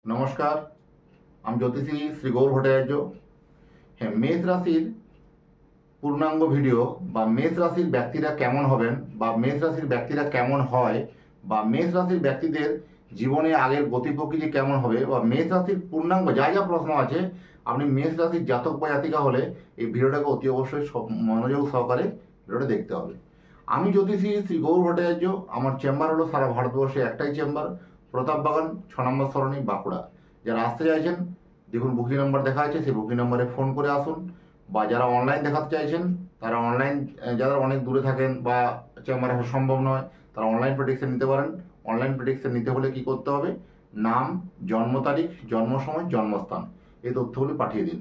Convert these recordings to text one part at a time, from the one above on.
নমস্কার, আমি জ্যোতিষী শ্রী গৌর ভট্টাচার্য। হ্যাঁ, মেষ রাশির পূর্ণাঙ্গ ভিডিও বা মেষ রাশির ব্যক্তিরা কেমন হবেন বা মেষ রাশির ব্যক্তিরা কেমন হয় বা মেষ রাশির ব্যক্তিদের জীবনে আগের গতি প্রকৃতি কেমন হবে বা মেষ রাশির পূর্ণাঙ্গ যা যা প্রশ্ন আছে, আপনি মেষ রাশির জাতক বা জাতিকা হলে এই ভিডিওটাকে অতি অবশ্যই মনোযোগ সহকারে ভিডিওটা দেখতে হবে। আমি জ্যোতিষী শ্রী গৌর ভট্টাচার্য। আমার চেম্বার হলো সারা ভারতবর্ষে একটাই চেম্বার, প্রতাপবাগান 6 নম্বর সরণি, বাঁকুড়া। যারা আসতে চাইছেন, দেখুন বুকিং নাম্বার দেখা আছে, সেই বুকিং নাম্বারে ফোন করে আসুন। বা যারা অনলাইন দেখাতে চাইছেন, তারা অনলাইন, যারা অনেক দূরে থাকেন বা চেম্বারে আসা সম্ভব নয়, তারা অনলাইন প্রেডিকশন নিতে পারেন। অনলাইন প্রেডিকশন নিতে হলে কি করতে হবে? নাম, জন্ম তারিখ, জন্ম সময়, জন্মস্থান, এই তথ্যগুলি পাঠিয়ে দিন।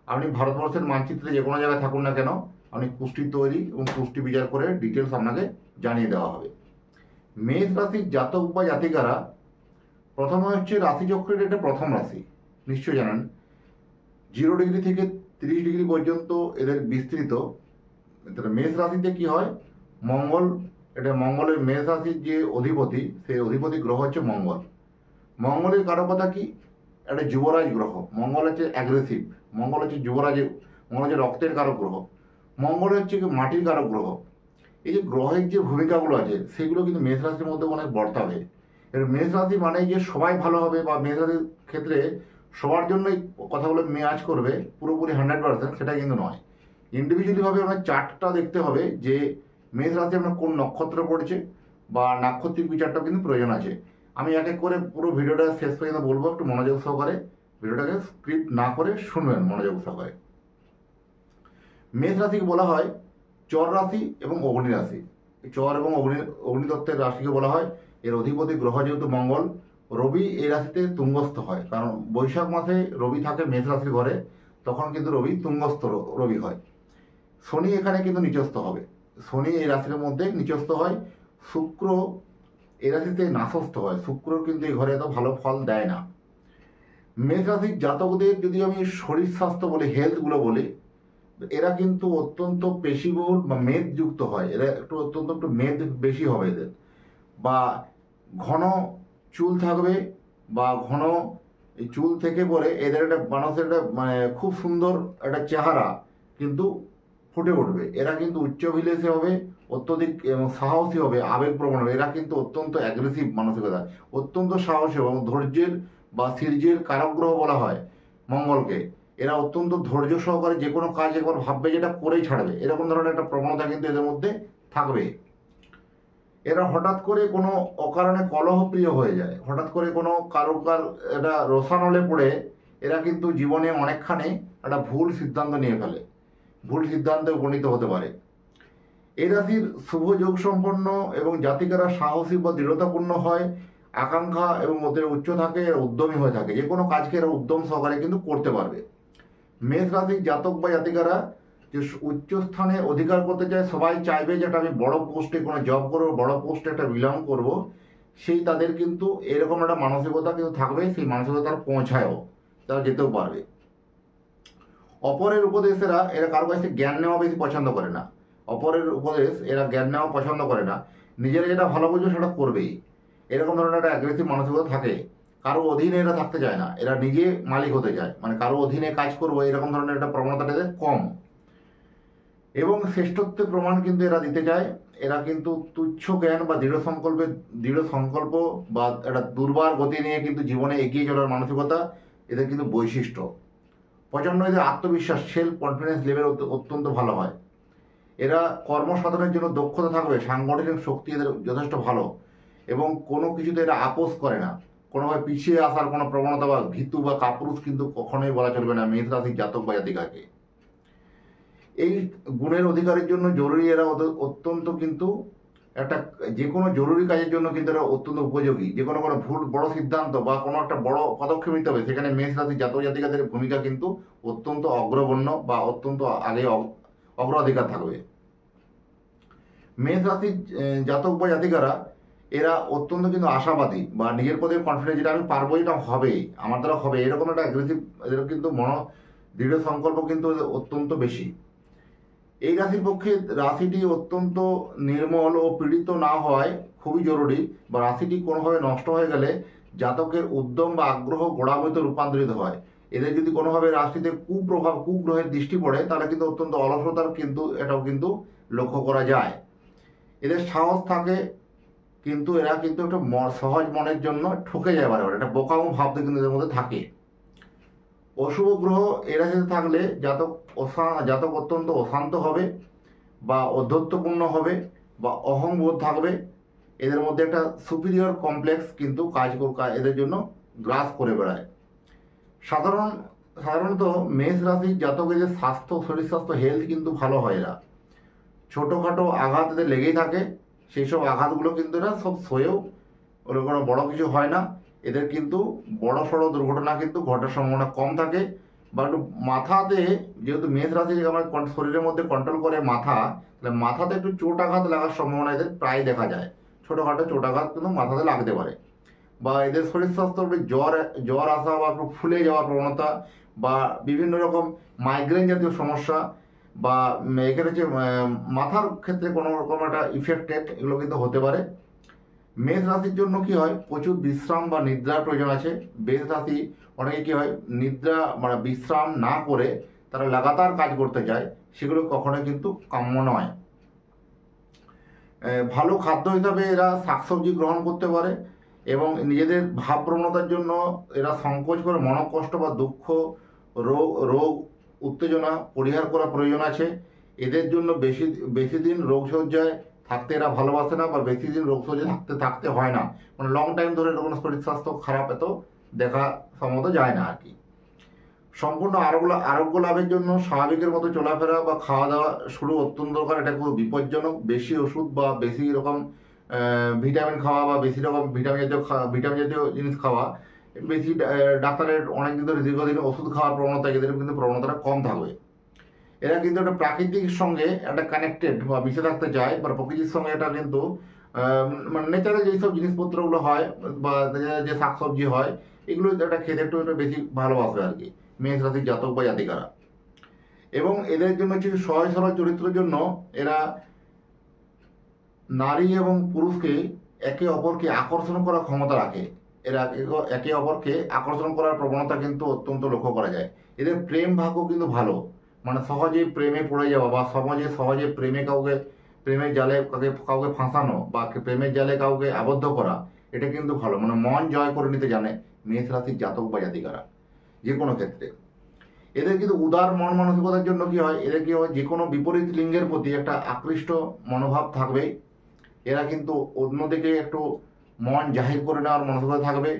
আপনি ভারতবর্ষের মানচিত্রে যে কোনো জায়গায় থাকুন না কেন, আপনি কুষ্টি তৈরি এবং কুষ্টি বিচার করে ডিটেলস আপনাকে জানিয়ে দেওয়া হবে। মেষ রাশির জাতক বা জাতিকারা প্রথমে হচ্ছে রাশিচক্রের এটা প্রথম রাশি, নিশ্চয় জানেন। 0 ডিগ্রি থেকে 30 ডিগ্রি পর্যন্ত এদের বিস্তৃত। মেষ রাশিতে কি হয়? মঙ্গল, এটা মঙ্গলের মেষ রাশির যে অধিপতি, সেই অধিপতি গ্রহ হচ্ছে মঙ্গল। মঙ্গলের কারকতা কি? একটা যুবরাজ গ্রহ। মঙ্গল হচ্ছে অ্যাগ্রেসিভ, মঙ্গল হচ্ছে যুবরাজ, মঙ্গল হচ্ছে রক্তের কারক গ্রহ, মঙ্গল হচ্ছে মাটির কারক গ্রহ। এই যে গ্রহের যে ভূমিকাগুলো আছে, সেগুলো কিন্তু মেষ রাশির মধ্যে অনেক বর্তাবে। এর মেষ রাশি মানে যে সবাই ভালো হবে বা মেষ রাশির ক্ষেত্রে সবার জন্যই কথাগুলো ম্যাচ করবে পুরোপুরি 100%, সেটা কিন্তু নয়। ইন্ডিভিজুয়ালিভাবে আপনার চার্টটা দেখতে হবে যে মেষ রাশি আপনার কোন নক্ষত্র পড়েছে বা নাক্ষত্রিক বিচারটাও কিন্তু প্রয়োজন আছে। আমি এক এক করে পুরো ভিডিওটা শেষ পর্যন্ত বলবো, একটু মনোযোগ সহকারে ভিডিওটাকে স্ক্রিপ্ট না করে শুনবেন মনোযোগ সহকারে। মেষ রাশিকে বলা হয় চর রাশি এবং অগ্নি রাশি। চর এবং অগ্নিতত্ত্বের রাশিকে বলা হয়। এর অধিপতি গ্রহ যেহেতু মঙ্গল, রবি এই রাশিতে তুঙ্গস্থ হয়, কারণ বৈশাখ মাসে রবি থাকে মেষ রাশির ঘরে, তখন কিন্তু রবি তুঙ্গস্থ রবি হয়। শনি এখানে কিন্তু নিচস্থ হবে, শনি এই রাশির মধ্যে নিচস্থ হয়। শুক্র এই রাশিতে নাশস্থ হয়, শুক্র কিন্তু এই ঘরে এত ভালো ফল দেয় না। মেষ রাশির জাতকদের যদি আমি শরীর স্বাস্থ্য বলি, হেলথগুলো বলি, এরা কিন্তু অত্যন্ত পেশিবহুল বা মেদযুক্ত হয়। এরা একটু মেদ বেশি হবে এদের, বা ঘন চুল থাকবে, বা ঘন এই চুল থেকে পরে এদের একটা মানুষের একটা মানে খুব সুন্দর একটা চেহারা কিন্তু ফুটে উঠবে। এরা কিন্তু উচ্চাভিলাষী হবে, অত্যধিক এবং সাহসী হবে, আবেগপ্রবণ হবে। এরা কিন্তু অত্যন্ত অ্যাগ্রেসিভ মানসিকতা, অত্যন্ত সাহসী এবং ধৈর্যের বা ধৈর্যের কারকগ্রহ বলা হয় মঙ্গলকে। এরা অত্যন্ত ধৈর্য সহকারে যে কোনো কাজ একবার ভাববে যেটা করেই ছাড়বে, এরকম ধরনের একটা প্রবণতা কিন্তু এদের মধ্যে থাকবে। এরা হঠাৎ করে কোনো অকারণে কলহপ্রিয় হয়ে যায়, হঠাৎ করে কোনো কারোকার এটা রোষানলে পড়ে এরা কিন্তু জীবনে অনেকখানি একটা ভুল সিদ্ধান্ত নিয়ে ফেলে, ভুল সিদ্ধান্তে উপনীত হতে পারে। এই রাশির শুভ যোগ সম্পন্ন এবং জাতিকারা সাহসী বা দৃঢ়তাপূর্ণ হয়, আকাঙ্ক্ষা এবং ওদের উচ্চ থাকে, এরা উদ্যমী হয়ে থাকে, যে কোনো কাজকে এরা উদ্যম সহকারে কিন্তু করতে পারবে। মেষ রাশির জাতক বা জাতিকারা যে উচ্চ স্থানে অধিকার করতে চায়, সবাই চাইবে যে আমি বড় পোস্টে কোনো জব করবো, বড় পোস্টে একটা বিলং করব, সেই তাদের কিন্তু এরকম একটা মানসিকতা কিন্তু থাকবে, সেই মানসিকতা তারা পৌঁছায়ও, তারা যেতেও পারবে। অপরের উপদেশেরা এরা কারো কাছে জ্ঞান নেওয়া বেশি পছন্দ করে না, অপরের উপদেশ এরা জ্ঞান নেওয়া পছন্দ করে না, নিজেরা যেটা ভালো বুঝবে সেটা করবেই। এরকম ধরনের একটা অ্যাগ্রেসিভ মানসিকতা থাকে। কারো অধীনে এরা থাকতে চায় না, এরা নিজে মালিক হতে চায়, মানে কারো অধীনে কাজ করবো এরকম ধরনের একটা প্রবণতাটা এদের কম। এবং শ্রেষ্ঠত্বের প্রমাণ কিন্তু এরা দিতে চায়। এরা কিন্তু তুচ্ছ জ্ঞান বা দৃঢ় সংকল্প বা একটা দুর্বার গতি নিয়ে কিন্তু জীবনে এগিয়ে চলার মানসিকতা এদের কিন্তু বৈশিষ্ট্য। প্রচণ্ড এদের আত্মবিশ্বাস, সেলফ কনফিডেন্স লেভেল অত্যন্ত ভালো হয়। এরা কর্মসাধনের জন্য দক্ষতা থাকবে, সাংগঠনিক শক্তি এদের যথেষ্ট ভালো, এবং কোনো কিছুতে এরা আপোষ করে না। কোনোভাবে পিছিয়ে আসার কোনো প্রবণতা বা ভীতু বা কাপুরুষ কিন্তু কখনোই বলা চলবে না মেষ রাশির জাতক বা জাতিকাকে। এই গুণের অধিকারের জন্য জরুরি এরা অত্যন্ত কিন্তু একটা যে কোনো জরুরি কাজের জন্য কিন্তু এরা অত্যন্ত উপযোগী। যে কোনো ভুল বড় সিদ্ধান্ত বা কোনো একটা বড় পদক্ষেপ নিতে হবে, সেখানে মেষ রাশির জাতক জাতিকাদের ভূমিকা কিন্তু অত্যন্ত অগ্রগণ্য বা অত্যন্ত আগে অগ্রাধিকার থাকবে। মেষ রাশির জাতক বা জাতিকারা এরা অত্যন্ত কিন্তু আশাবাদী বা নিজের প্রতি কনফিডেন্স, যেটা আমি পারবো, এটা হবে, আমার দ্বারা হবে, এরকম একটা অ্যাগ্রেসিভ এদের কিন্তু দৃঢ় সংকল্প কিন্তু অত্যন্ত বেশি। এই রাশির পক্ষে রাশিটি অত্যন্ত নির্মল ও পীড়িত না হয় খুবই জরুরি, বা রাশিটি কোনোভাবে নষ্ট হয়ে গেলে জাতকের উদ্যম বা আগ্রহ গোড়ামিতে রূপান্তরিত হয়। এদের যদি কোনোভাবে রাশিতে কুগ্রহের দৃষ্টি পড়ে তাহলে কিন্তু অত্যন্ত অলসতার কিন্তু এটাও কিন্তু লক্ষ্য করা যায়। এদের সাহস থাকে, কিন্তু এরা কিন্তু একটা সহজ মনের জন্য ঠকে যায় বারবার, একটা বোকামো ভাবতে কিন্তু এদের মধ্যে থাকে। অশুভ গ্রহ এরা সাথে থাকলে জাতক অত্যন্ত অশান্ত হবে বা অধ্যত্বপূর্ণ হবে বা অহংবোধ থাকবে। এদের মধ্যে একটা সুপিরিয়র কমপ্লেক্স কিন্তু এদের জন্য গ্রাস করে বেড়ায়। সাধারণত মেষ রাশির জাতকের শরীর স্বাস্থ্য হেলথ কিন্তু ভালো হয়। এরা ছোটোখাটো আঘাত এদের লেগেই থাকে, সেই সব আঘাতগুলো কিন্তু এরা সব সয়েও, ওরা কোনো বড় কিছু হয় না। এদের কিন্তু বড় সড়ো দুর্ঘটনা কিন্তু ঘটার সম্ভাবনা কম থাকে। বা একটু মাথাতে, যেহেতু মেষ রাশি আমার শরীরের মধ্যে কন্ট্রোল করে মাথা, তাহলে মাথাতে একটু চোট আঘাত লাগার সম্ভাবনা এদের প্রায় দেখা যায়। ছোটোখাটো চোট আঘাত কিন্তু মাথাতে লাগতে পারে। বা এদের শরীর স্বাস্থ্য জ্বর আসা বা একটু ফুলে যাওয়ার প্রবণতা বা বিভিন্ন রকম মাইগ্রেন জাতীয় সমস্যা বা এখানে হচ্ছে মাথার ক্ষেত্রে কোনো রকম একটা ইফেক্টেড, এগুলো কিন্তু হতে পারে। মেষ রাশির জন্য কি হয়, প্রচুর বিশ্রাম বা নিদ্রার প্রয়োজন আছে। মেষ রাশি অনেকে কি হয়, নিদ্রা মানে বিশ্রাম না করে তারা লাগাতার কাজ করতে চায়, সেগুলো কখনোই কিন্তু কাম্য নয়। ভালো খাদ্য হিসাবে এরা শাকসবজি গ্রহণ করতে পারে এবং নিজেদের ভাবপ্রবণতার জন্য এরা সংকোচ করে মনোকষ্ট বা দুঃখ, রোগ উত্তেজনা পরিহার করা প্রয়োজন আছে। এদের জন্য বেশি দিন রোগশয্যায় থাকতে এরা ভালোবাসে না বা বেশি দিন রোগশয্যায় থাকতে হয় না, মানে লং টাইম ধরে এরকম শরীর স্বাস্থ্য খারাপ এত দেখা সম্ভবত যায় না আর কি। সম্পূর্ণ আরোগ্য লাভের জন্য স্বাভাবিকের মতো চলাফেরা বা খাওয়া দাওয়া শুরু অত্যন্ত দরকার। এটা খুব বিপজ্জনক। বেশি ওষুধ বা বেশি রকম ভিটামিন খাওয়া বা বেশি রকম ভিটামিন জাতীয় জিনিস খাওয়া, বেশি ডাক্তারের অনেক দিন ধরে দীর্ঘদিন ওষুধ খাওয়ার প্রবণতা, এদের কিন্তু প্রবণতাটা কম থাকবে। এরা কিন্তু একটা প্রাকৃতিক সঙ্গে একটা কানেক্টেড বা মিশে থাকতে চায়, বা প্রকৃতির সঙ্গে এটা কিন্তু মানে ন্যাচারাল যেসব জিনিসপত্রগুলো হয় বা যে শাকসবজি হয়, এগুলো একটা খেতে একটু বেশি ভালোবাসবে আর কি মেষ রাশির জাতক বা জাতিকারা। এবং এদের জন্য হচ্ছে সহজ সরল চরিত্রের জন্য এরা নারী এবং পুরুষকে একে অপরকে আকর্ষণ করার ক্ষমতা রাখে। এরা একে অপরকে আকর্ষণ করার প্রবণতা কিন্তু অত্যন্ত লক্ষ্য করা যায়। এদের প্রেম ভাগ্য কিন্তু ভালো, মানে সহজে প্রেমে পড়ে যাওয়া বা সহজে প্রেমের জালে কাউকে ফাঁসানো বা প্রেমের জালে কাউকে আবদ্ধ করা, এটা কিন্তু ভালো, মানে মন জয় করে নিতে জানে মেষ রাশির জাতক বা জাতিকারা যে কোনো ক্ষেত্রে। এদের কিন্তু উদার মন মানসিকতার জন্য কি হয়, এদের কি হয়, যে কোনো বিপরীত লিঙ্গের প্রতি একটা আকৃষ্ট মনোভাব থাকবে। এরা কিন্তু অন্যদিকে একটু মন জাহির করে নেওয়ার মানসিকতা থাকবে।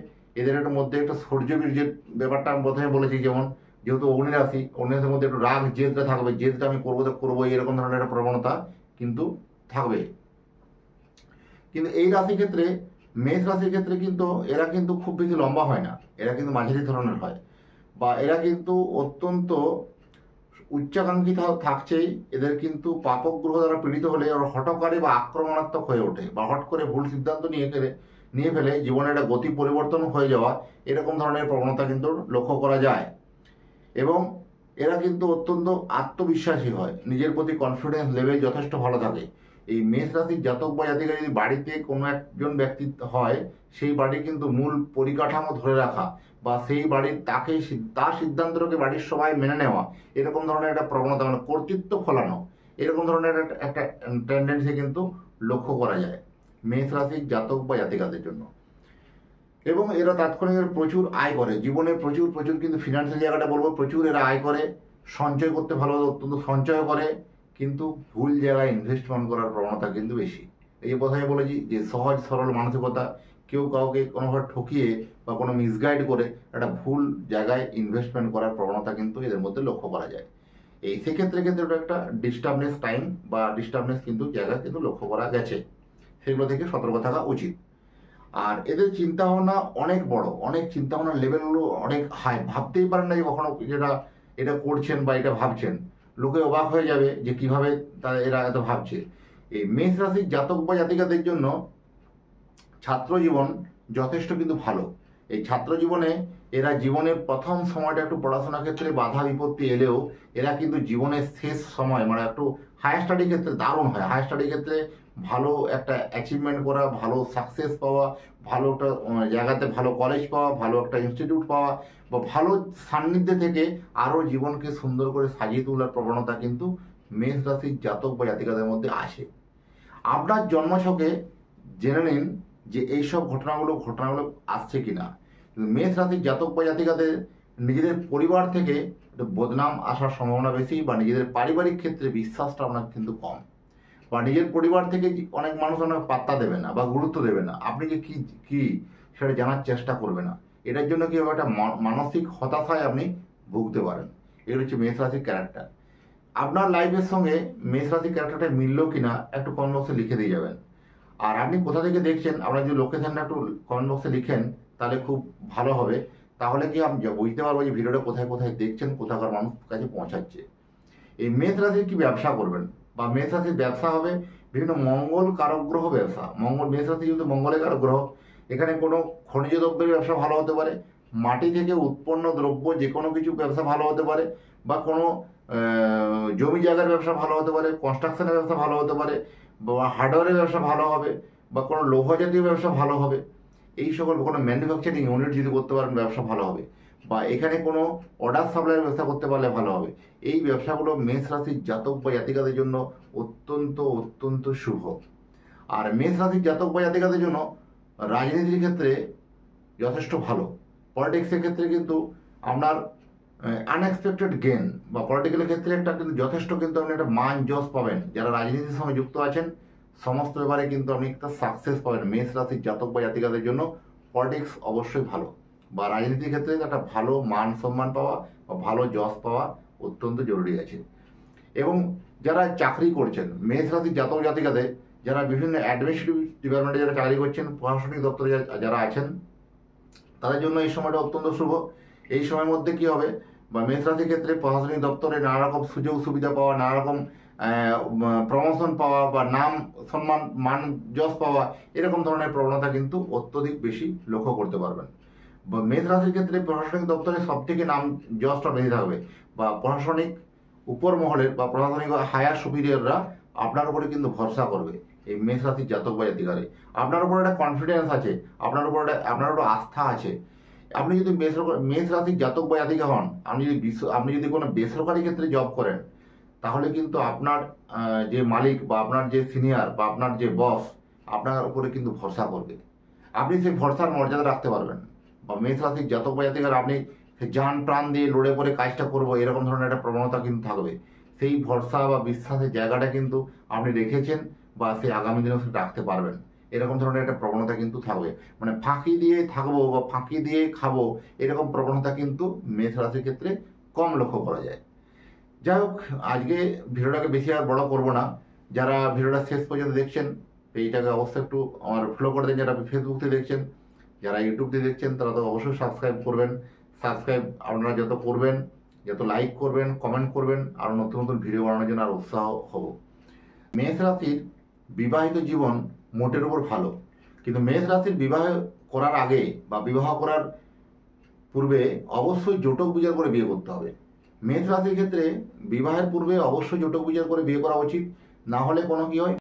এদের একটু মধ্যে একটা শৌর্যবীর্যের ব্যাপারটা আমি প্রথমে বলেছি, যেমন যেহেতু অগ্নিরাশির মধ্যে একটু রাগ জেদটা থাকবে, জেদটা আমি করবো এরকম ধরনের একটা প্রবণতা কিন্তু থাকবে। কিন্তু এই রাশির ক্ষেত্রে, মেষ রাশির ক্ষেত্রে কিন্তু এরা কিন্তু খুব বেশি লম্বা হয় না, এরা কিন্তু মাঝারি ধরনের হয়। বা এরা কিন্তু অত্যন্ত উচ্চাকাঙ্ক্ষী থাকছেই। এদের কিন্তু পাপক গ্রহ দ্বারা পীড়িত হলে ওরা হঠকারী বা আক্রমণাত্মক হয়ে ওঠে, বা হট করে ভুল সিদ্ধান্ত নিয়ে ফেলে জীবনে একটা গতি পরিবর্তন হয়ে যাওয়া, এরকম ধরনের প্রবণতা কিন্তু লক্ষ্য করা যায়। এবং এরা কিন্তু অত্যন্ত আত্মবিশ্বাসী হয়, নিজের প্রতি কনফিডেন্স লেভেল যথেষ্ট ভালো থাকে। এই মেষ রাশির জাতক বা জাতিকা যদি বাড়িতে কোনো একজন ব্যক্তি হয়, সেই বাড়ির কিন্তু মূল পরিকাঠামো ধরে রাখা বা সেই বাড়ির তার সিদ্ধান্তকে বাড়ির সবাই মেনে নেওয়া, এরকম ধরনের একটা প্রবণতা, মানে কর্তৃত্ব ফলানো, এরকম ধরনের একটা টেন্ডেন্সি কিন্তু লক্ষ্য করা যায় মেষ রাশির জাতক বা জাতিকাদের জন্য। এবং এরা তাৎক্ষণিক প্রচুর আয় করে, জীবনে প্রচুর কিন্তু ফিনান্সিয়াল জায়গাটা বলবো, প্রচুর এরা আয় করে, সঞ্চয় করতে ভালো, অত্যন্ত সঞ্চয় করে, কিন্তু ভুল জায়গায় ইনভেস্টমেন্ট করার প্রবণতা কিন্তু বেশি। এই যে প্রথমে বলেছি যে সহজ সরল মানসিকতা, কেউ কাউকে কোনোভাবে ঠকিয়ে বা কোনো মিসগাইড করে একটা ভুল জায়গায় ইনভেস্টমেন্ট করার প্রবণতা কিন্তু এদের মধ্যে লক্ষ্য করা যায়। সেক্ষেত্রে কিন্তু এটা একটা ডিস্টার্বনেস টাইম বা ডিস্টার্বনেস কিন্তু জায়গা কিন্তু লক্ষ্য করা গেছে, সেগুলো থেকে সতর্ক থাকা উচিত। আর এদের চিন্তাভাবনা অনেক বড়, অনেক চিন্তাভাবনার লেভেলগুলো অনেক হাই, ভাবতেই পারেন না যে কখনো এটা করছেন বা এটা ভাবছেন। লোকে অবাক হয়ে যাবে যে কিভাবে এরা এত ভাবছে। এই মেষ রাশির জাতক বা জাতিকাদের জন্য ছাত্র জীবন যথেষ্ট কিন্তু ভালো। এই ছাত্র জীবনে এরা জীবনের প্রথম সময়টা একটু পড়াশোনার ক্ষেত্রে বাধা বিপত্তি এলেও এরা কিন্তু জীবনের শেষ সময় মানে একটু হায়ার স্টাডির ক্ষেত্রে দারুণ হয়। হায়ার স্টাডির ক্ষেত্রে ভালো একটা অ্যাচিভমেন্ট করা, ভালো সাকসেস পাওয়া, ভালো একটা জায়গাতে ভালো কলেজ পাওয়া, ভালো একটা ইনস্টিটিউট পাওয়া বা ভালো সান্নিধ্যে থেকে আরও জীবনকে সুন্দর করে সাজিয়ে তোলার প্রবণতা কিন্তু মেষ রাশির জাতক বা জাতিকাদের মধ্যে আসে। আপনার জন্মছকে জেনে নিন যে এইসব ঘটনাগুলো আসছে কিনা। কিন্তু মেষ রাশির জাতক বা জাতিকাদের নিজেদের পরিবার থেকে একটু বদনাম আসার সম্ভাবনা বেশি, বা নিজেদের পারিবারিক ক্ষেত্রে বিশ্বাসটা আপনার কিন্তু কম, বা নিজের পরিবার থেকে অনেক মানুষ অনেক পাত্তা দেবে না বা গুরুত্ব দেবে না, আপনি যে কি সেটা জানার চেষ্টা করবে না। এটার জন্য কি হবে, একটা মানসিক হতাশায় আপনি ভুগতে পারেন। এগুলো হচ্ছে মেষ রাশির ক্যারেক্টার। আপনার লাইফের সঙ্গে মেষ রাশির ক্যারেক্টারটা মিললো কিনা একটু কমেন্ট বক্সে লিখে দিয়ে যাবেন। আর আপনি কোথা থেকে দেখছেন আপনার যদি লোকেশনটা একটু কমেন্ট বক্সে লিখেন তাহলে খুব ভালো হবে। তাহলে কি আমি বুঝতে পারবো যে ভিডিওটা কোথায় কোথায় দেখছেন, কোথাকার মানুষ কাছে পৌঁছাচ্ছে। এই মেষ রাশির কি ব্যবসা করবেন, বা মেষ রাশির ব্যবসা হবে বিভিন্ন মঙ্গল কারক গ্রহ ব্যবসা। মেষ রাশি যেহেতু মঙ্গলের কারক গ্রহ, এখানে কোনো খনিজ দ্রব্যের ব্যবসা ভালো হতে পারে, মাটি থেকে উৎপন্ন দ্রব্য যে কোনো কিছু ব্যবসা ভালো হতে পারে, বা কোনো জমি জায়গার ব্যবসা ভালো হতে পারে, কনস্ট্রাকশনের ব্যবসা ভালো হতে পারে, বা হার্ডওয়্যারের ব্যবসা ভালো হবে, বা কোনো লৌহ জাতীয় ব্যবসা ভালো হবে। এই সকল কোনো ম্যানুফ্যাকচারিং ইউনিট যদি করতে পারেন ব্যবসা ভালো হবে, বা এখানে কোনো অর্ডার সাপ্লাইয়ের ব্যবসা করতে পারলে ভালো হবে। এই ব্যবসাগুলো মেষ রাশির জাতক বা জাতিকাদের জন্য অত্যন্ত অত্যন্ত শুভ। আর মেষ রাশির জাতক বা জাতিকাদের জন্য রাজনীতির ক্ষেত্রে যথেষ্ট ভালো। পলিটিক্সের ক্ষেত্রে কিন্তু আপনার আনএক্সপেক্টেড গেন, বা পলিটিক্যাল ক্ষেত্রে একটা কিন্তু যথেষ্ট কিন্তু আপনি একটা মান যশ পাবেন। যারা রাজনীতির সঙ্গে যুক্ত আছেন সমস্ত ব্যাপারে কিন্তু আপনি একটা সাকসেস পাবেন। মেষ রাশির জাতক বা জাতিকাদের জন্য পলিটিক্স অবশ্যই ভালো, বা রাজনীতির ক্ষেত্রে একটা ভালো মান সম্মান পাওয়া বা ভালো যশ পাওয়া অত্যন্ত জরুরি আছে। এবং যারা চাকরি করছেন মেষ রাশির জাতক জাতিকাদের, যারা বিভিন্ন অ্যাডমিনিস্ট্রেটিভ ডিপার্টমেন্টে যারা চাকরি করছেন, প্রশাসনিক দপ্তরে যারা আছেন, তাদের জন্য এই সময়টা অত্যন্ত শুভ। এই সময়ের মধ্যে কি হবে, বা মেষ রাশির ক্ষেত্রে প্রশাসনিক দপ্তরে নানা রকম সুযোগ সুবিধা পাওয়া, নানা রকম প্রমোশন পাওয়া, বা নাম সম্মান মান যশ পাওয়া, এরকম ধরনের প্রবণতা কিন্তু অত্যধিক বেশি লক্ষ্য করতে পারবেন। বা মেষ রাশির ক্ষেত্রে প্রশাসনিক দপ্তরে সব থেকে নাম যশটা বেশি থাকবে, বা প্রশাসনিক উপর মহলের বা প্রশাসনিক হায়ার সুপিরিয়ররা আপনার উপরে কিন্তু ভরসা করবে। এই মেষ রাশির জাতক বা জাতিকারে আপনার উপর একটা কনফিডেন্স আছে, আপনার উপর আস্থা আছে। আপনি যদি মেষ রাশির জাতক বা জাতিকা হন, আপনি যদি কোনো বেসরকারি ক্ষেত্রে জব করেন, তাহলে কিন্তু আপনার যে মালিক বা আপনার যে সিনিয়র বা আপনার যে বস আপনার উপরে কিন্তু ভরসা করবে। আপনি সেই ভরসার মর্যাদা রাখতে পারবেন। বা মেষ রাশির জাতক বা জাতিকার আপনি জান প্রাণ দিয়ে লড়ে পড়ে কাজটা করবো এরকম ধরনের একটা প্রবণতা কিন্তু থাকবে। সেই ভরসা বা বিশ্বাসের জায়গাটা কিন্তু আপনি রেখেছেন, বা সেই আগামী দিনেও সেটা রাখতে পারবেন। এরকম ধরনের একটা প্রবণতা কিন্তু থাকবে। মানে ফাঁকি দিয়ে থাকবো বা ফাঁকি দিয়ে খাবো, এরকম প্রবণতা কিন্তু মেষ রাশির ক্ষেত্রে কম লক্ষ্য করা যায়। যাই হোক, আজকে ভিডিওটাকে বেশি আর বড় করব না। যারা ভিডিওটা শেষ পর্যন্ত দেখছেন এইটাকে অবশ্যই একটু আমার ফলো করে দেন। যারা ফেসবুক থেকে দেখছেন, যারা ইউটিউব থেকে দেখছেন, তারা তো অবশ্যই সাবস্ক্রাইব করবেন। সাবস্ক্রাইব আপনারা যত করবেন, যত লাইক করবেন, কমেন্ট করবেন, আরও নতুন নতুন ভিডিও বানানোর জন্য আর উৎসাহ হব। মেষ রাশির বিবাহিত জীবন মোটের উপর ভালো, কিন্তু মেষ রাশির বিবাহ করার আগে বা বিবাহ করার পূর্বে অবশ্যই জটক বিচার করে বিয়ে করতে হবে। মেষ রাশির ক্ষেত্রে বিবাহের পূর্বে অবশ্যই জটক বিচার করে বিয়ে করা উচিত, না হলে কোনো কি হয়